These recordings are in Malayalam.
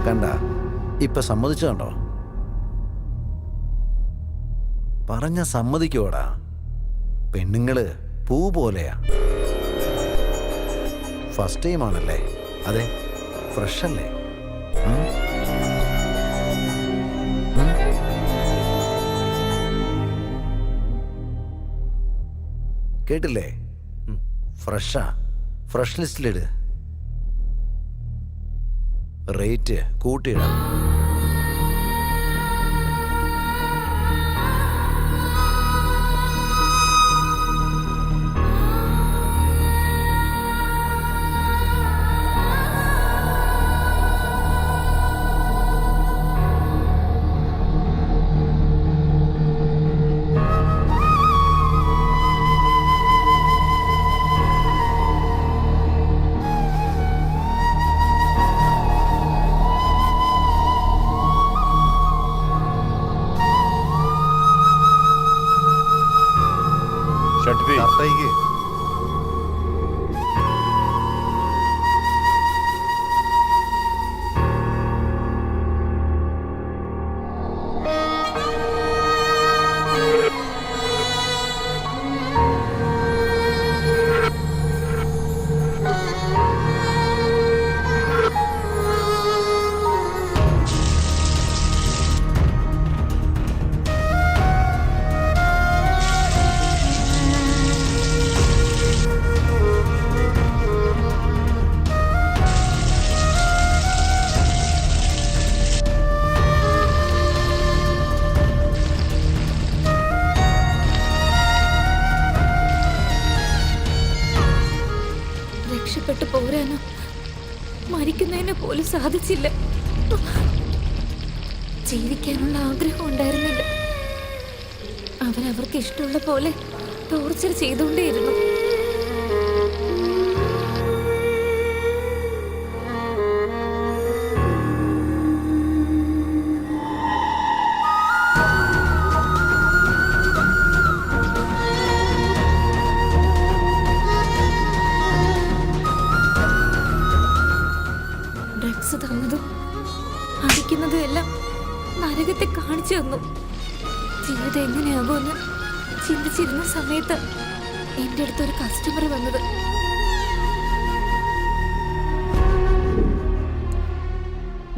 കണ്ട ഇപ്പൊ സമ്മതിച്ചോ? പറഞ്ഞ സമ്മതിക്കോടാ. പെണ്ണുങ്ങള് പൂ പോലെയാ. ഫസ്റ്റ് ടൈം ആണല്ലേ? അതെ, ഫ്രഷ് അല്ലേ? കേട്ടില്ലേ? ഫ്രഷാ. ഫ്രഷ് ലിസ്റ്റിലിട്. റേറ്റ് കൂട്ടിയിടാം. ഷർട്ടേക്ക് രക്ഷപ്പെട്ടു പോരാനോ മരിക്കുന്നതിനെ പോലും സാധിച്ചില്ല. ജീവിക്കാനുള്ള ആഗ്രഹം ഉണ്ടായിരുന്നില്ല. അവരവർക്ക് ഇഷ്ടമുള്ള പോലെ ടോർച്ചർ ചെയ്തുകൊണ്ടേയിരുന്നു. ഡ്രഗ്സ് തന്നതും അടിക്കുന്നതും എല്ലാം നരകത്തെ കാണിച്ചു തന്നു. ജീവിതം എങ്ങനെയാകുമെന്ന് ചിന്തിച്ചിരുന്ന സമയത്ത് എൻ്റെ അടുത്തൊരു കസ്റ്റമർ വന്നത്.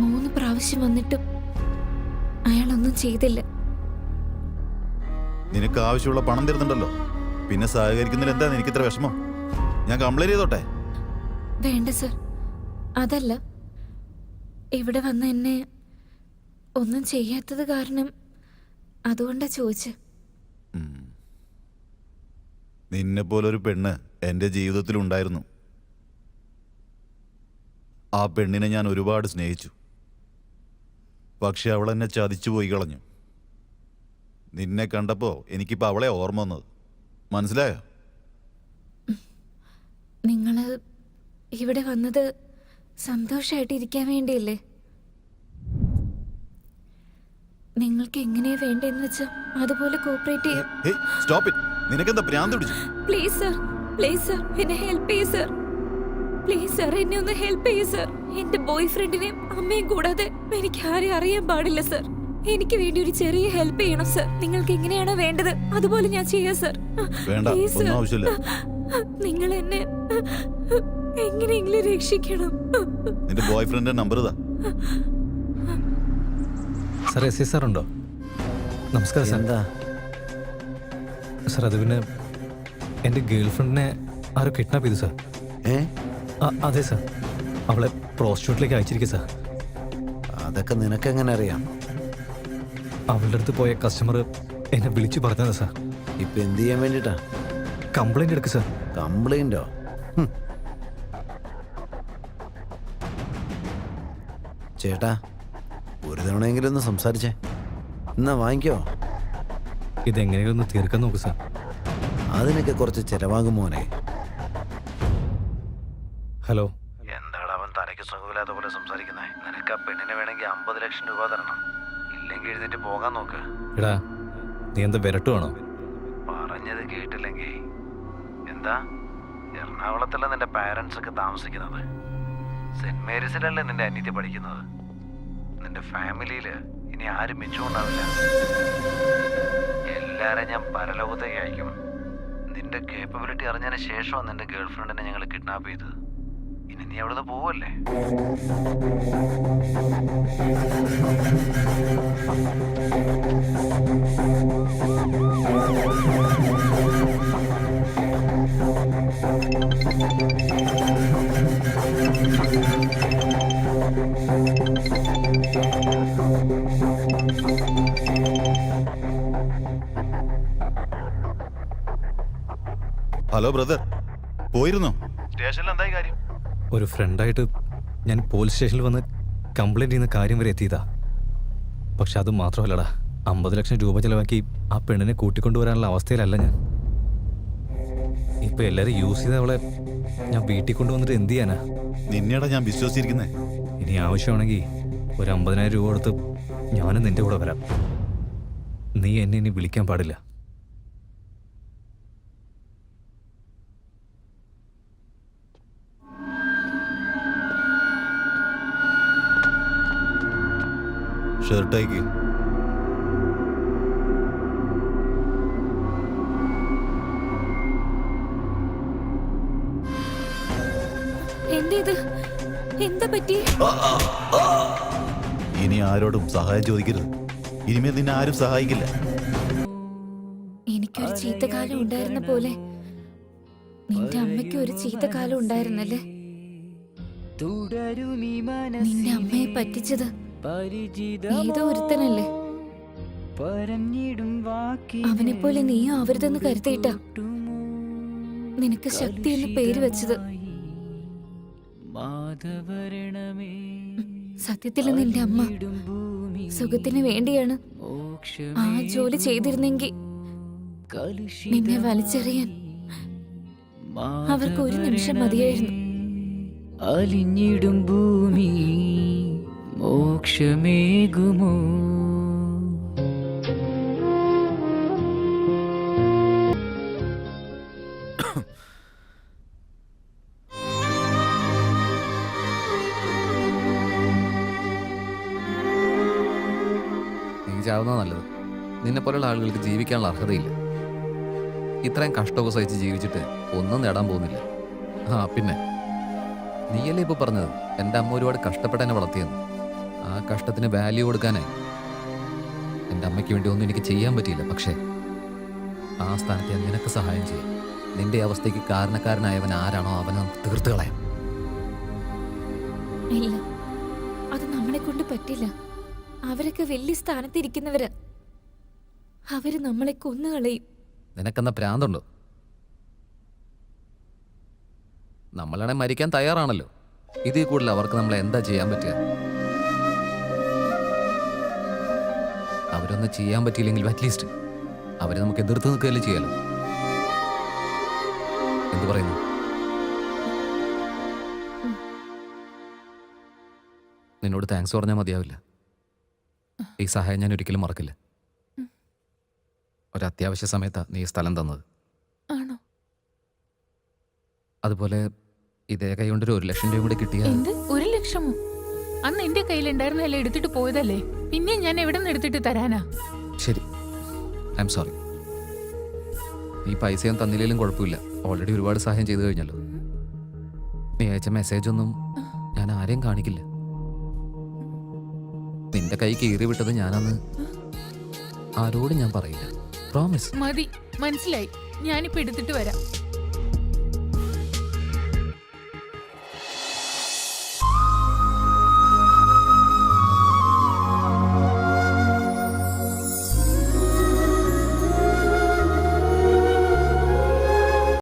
മൂന്ന് പ്രാവശ്യം വന്നിട്ടും അയാളൊന്നും ചെയ്തില്ല. നിനക്ക് ആവശ്യമുള്ള പണം തരുന്നുണ്ടല്ലോ, പിന്നെ സഹകരിക്കുന്നതിൽ എന്താ എനിക്ക് ഇത്ര വിഷമം? ഞാൻ കംപ്ലൈന്റ് ചെയ്തോട്ടെ? വേണ്ട സർ, അതല്ല. ഇവിടെ വന്ന് എന്നെ ഒന്നും ചെയ്യാത്തത് കാരണം അതുകൊണ്ടാ ചോദിച്ചത്. നിന്നെ പോലൊരു പെണ്ണ് എൻ്റെ ജീവിതത്തിൽ ഉണ്ടായിരുന്നു. ആ പെണ്ണിനെ ഞാൻ ഒരുപാട് സ്നേഹിച്ചു. പക്ഷെ അവൾ എന്നെ ചതിച്ചു പോയി കളഞ്ഞു. നിന്നെ കണ്ടപ്പോൾ എനിക്കിപ്പോൾ അവളെ ഓർമ്മ വന്നത്. മനസ്സിലായോ? നിങ്ങൾ ഇവിടെ വന്നത് സന്തോഷമായിട്ടിരിക്കാൻ വേണ്ടിയല്ലേ? നിങ്ങൾക്ക് എങ്ങനെയാ വേണ്ടെന്ന് വെച്ചാൽ അതുപോലെ കോപ്പറേറ്റ് ചെയ്യാം. Stop it. നിനക്കെന്താ ഭ്രാന്ത് പിടിച്ചു? പ്ലീസ് സർ, പ്ലീസ് സർ, എന്നെ ഹെൽപ്പ് ചെയ്യൂ സർ. പ്ലീസ് സർ, എന്നെ ഒന്ന് ഹെൽപ്പ് ചെയ്യൂ സർ. എന്റെ ബോയ് ഫ്രണ്ടിനെയും അമ്മയും കൂടാതെ എനിക്ക് ആരെയും അറിയാൻ പാടില്ല സർ. എനിക്ക് വേണ്ടി ഒരു ചെറിയ ഹെൽപ്പ് ചെയ്യണം സർ. നിങ്ങൾക്ക് എങ്ങനെയാണോ വേണ്ടത് അതുപോലെ ഞാൻ ചെയ്യാം സർ. പ്ലീസ് സർ, നിങ്ങൾ എന്നെ എങ്ങനെയെങ്കിലും രക്ഷിക്കണം. നിന്റെ ബോയ് ഫ്രണ്ടിന്റെ നമ്പർ ഇതാ. സാർ എസ് ഐ സാർ ഉണ്ടോ? നമസ്കാരം സാർ. എന്താ സാർ, അത് പിന്നെ എൻ്റെ ഗേൾ ഫ്രണ്ടിനെ ആരോ കിഡ്നാപ്പ് ചെയ്തു സാർ. അതെ സാർ, അവളെ പ്രോസ്റ്റിറ്റ്യൂട്ടിലേക്ക് അയച്ചിരിക്കുക സാർ. അതൊക്കെ നിനക്കെങ്ങനെ അറിയാം? അവളുടെ അടുത്ത് പോയ കസ്റ്റമർ എന്നെ വിളിച്ചു പറഞ്ഞതാ സാർ. ഇപ്പൊ എന്ത് ചെയ്യാൻ വേണ്ടിട്ടാ? കംപ്ലൈന്റ് എടുക്കുക സാർ. കംപ്ലൈന്റോ? ചേട്ടാ, ഒരു തവണയെങ്കിലും ഒന്ന് സംസാരിച്ചേ. എന്നാ വാങ്ങിക്കോ. ഇതെങ്ങനെയും ഒന്ന് തീർക്കാൻ നോക്കൂ സാർ. അതിനൊക്കെ കുറച്ച് ചെലവാകും മോനെ. ഹലോ. എന്താണ് അവൻ തലയ്ക്ക് സുഖമില്ലാത്ത പോലെ സംസാരിക്കുന്നേ? നിനക്ക് ആ പെണ്ണിനെ വേണമെങ്കിൽ 50 ലക്ഷം രൂപ തരണം. ഇല്ലെങ്കിൽ എഴുന്നേറ്റ് പോകാൻ നോക്ക്. എടാ, നീ എന്താ വിരട്ടുവാണോ? പറഞ്ഞത് കേട്ടില്ലെങ്കിൽ എന്താ? എറണാകുളത്തല്ല നിന്റെ പാരൻസ് ഒക്കെ താമസിക്കുന്നത്. സെന്റ് മേരീസിലല്ലേ നിന്റെ അനിയത്തി പഠിക്കുന്നത്? നിന്റെ ഫാമിലിയിൽ ഇനി ആരും മിച്ചമുണ്ടാവില്ല. എല്ലാവരും ഞാൻ പരലോകത്തേക്ക് അയക്കും. നിന്റെ കേപ്പബിലിറ്റി അറിഞ്ഞതിന് ശേഷമാണ് നിന്റെ ഗേൾ ഫ്രണ്ടിനെ ഞങ്ങൾ കിഡ്നാപ്പ് ചെയ്തത്. ഇനി നീ അവിടുന്ന് പോവല്ലേ? ഹലോ ബ്രദർ, പോയിരുന്നോ? സ്റ്റേഷനിൽ എന്തായി കാര്യം? ഒരു ഫ്രണ്ടായിട്ട് ഞാൻ പോലീസ് സ്റ്റേഷനിൽ വന്ന് കംപ്ലൈൻറ്റ് ചെയ്യുന്ന കാര്യം വരെ എത്തിയതാ. പക്ഷെ അത് മാത്രമല്ലടാ, 50 ലക്ഷം രൂപ ചിലവാക്കി ആ പെണ്ണിനെ കൂട്ടിക്കൊണ്ടുവരാനുള്ള അവസ്ഥയിലല്ല ഞാൻ. ഇപ്പം എല്ലാവരും യൂസ് ചെയ്ത അവളെ ഞാൻ വീട്ടിൽ കൊണ്ടുവന്നിട്ട് എന്ത് ചെയ്യാനാ? നിന്നെയാടാ ഞാൻ വിശ്വസിച്ചിരിക്കുന്നേ. ഇനി ആവശ്യമാണെങ്കിൽ ഒരു 50,000 രൂപ കൊടുത്ത് ഞാനും നിൻ്റെ കൂടെ വരാം. നീ എന്നെ ഇനി വിളിക്കാൻ പാടില്ല. ഷർട്ടേക്ക് എന്തേത്? എന്താ പറ്റി? ഇനി ആരോടും സഹായം ചോദിക്കരുത്. ഇനിമേൽ നിന്നെ ആരും സഹായിക്കില്ല. എനിക്കൊരു ചീത്തകാലം ഉണ്ടായിരുന്ന പോലെ നിന്റെ അമ്മയ്ക്ക് ഒരു ചീത്തകാലം ഉണ്ടായിരുന്നല്ലേ? നിന്റെ അമ്മയെ പറ്റിച്ചത് ഏതോ ഒരുത്തനല്ലേ? അവനെ പോലെ നീയും അവരുതെന്ന് കരുതിയിട്ടാ നിനക്ക് ശക്തി എന്ന് പേര് വെച്ചത്. സത്യത്തിൽ നിന്റെ അമ്മ സുഖത്തിന് വേണ്ടിയാണ് ആ ജോലി ചെയ്തിരുന്നെങ്കിൽ നിന്നെ വലിച്ചെറിയാൻ അവർക്ക് ഒരു നിമിഷം മതിയായിരുന്നു. അലിഞ്ഞിടും ഭൂമി മോക്ഷമേകുമോ? നീ ചാവുന്നതാ നല്ലത്. നിന്നെ പോലുള്ള ആളുകൾക്ക് ജീവിക്കാനുള്ള അർഹതയില്ല. ഇത്രയും കഷ്ടമൊക്കെ സഹിച്ച് ജീവിച്ചിട്ട് ഒന്നും നേടാൻ പോകുന്നില്ല. ആ പിന്നെ നീയല്ലേ ഇപ്പോൾ പറഞ്ഞത് എൻ്റെ അമ്മ ഒരുപാട് കഷ്ടപ്പെട്ട് എന്നെ വളർത്തിയെന്ന്. ആ കഷ്ടത്തിന് വാല്യൂ കൊടുക്കാനായി എൻ്റെ അമ്മയ്ക്ക് വേണ്ടി ഒന്നും എനിക്ക് ചെയ്യാൻ പറ്റിയില്ല. പക്ഷേ ആ സ്ഥാനത്ത് ഞാൻ നിനക്ക് സഹായം ചെയ്യും. നിന്റെ അവസ്ഥയ്ക്ക് കാരണക്കാരനായവൻ ആരാണോ അവനെ തീർത്ത് കളയാം. ഇല്ല, അത് നമ്മളെ കൊണ്ട് പറ്റില്ല. അവരൊക്കെ വലിയ സ്ഥാനത്തിരിക്കുന്നവര്. അവര് നമ്മളെ കൊന്നുകളയും. നിനക്കെന്ന ഭ്രാന്തുണ്ടോ? നമ്മളാണെ മരിക്കാൻ തയ്യാറാണല്ലോ. ഇതിൽ കൂടുതൽ അവർക്ക് നമ്മളെ എന്താ ചെയ്യാൻ പറ്റുക? അവരൊന്നും ചെയ്യാൻ പറ്റിയില്ലെങ്കിൽ അറ്റ്ലീസ്റ്റ് അവരെ നമുക്ക് എതിർത്ത് നിൽക്കുകയല്ലേ ചെയ്യാലോ. എന്തു പറയുന്നു? നിന്നോട് താങ്ക്സ് പറഞ്ഞാൽ മതിയാവില്ല. ഈ സഹായം ഞാൻ ഒരിക്കലും മറക്കില്ല. ഒരത്യാവശ്യ സമയത്താണ് നീ സ്ഥലം തന്നത്. ആണോ? അതുപോലെ ഇതേ കൈ കൊണ്ടൊരു 1 ലക്ഷം രൂപ കൂടി കിട്ടിയ. എന്ത് 1 ലക്ഷമോ? അന്ന് എന്റെ കയ്യിലുണ്ടായിരുന്നല്ലേ എടുത്തിട്ട് പോയതല്ലേ. പിന്നെ ഞാൻ എവിടെ നിന്ന് എടുത്തിട്ട് തരാനാ? ശരി, ഐ എം സോറി. നീ പൈസയും തന്നില്ലെങ്കിലും കുഴപ്പമില്ല. ഓൾറെഡി ഒരുപാട് സഹായം ചെയ്തു കഴിഞ്ഞല്ലോ. നീ അയച്ച മെസ്സേജൊന്നും ഞാൻ ആരെയും കാണിക്കില്ല. നിന്റെ കൈ കീറി വിട്ടത് ഞാനന്ന് ആരോടും ഞാൻ പറയില്ല. പ്രോമിസ്. മതി, മനസ്സിലായി. ഞാനിപ്പോ എടുത്തിട്ട് വരാം.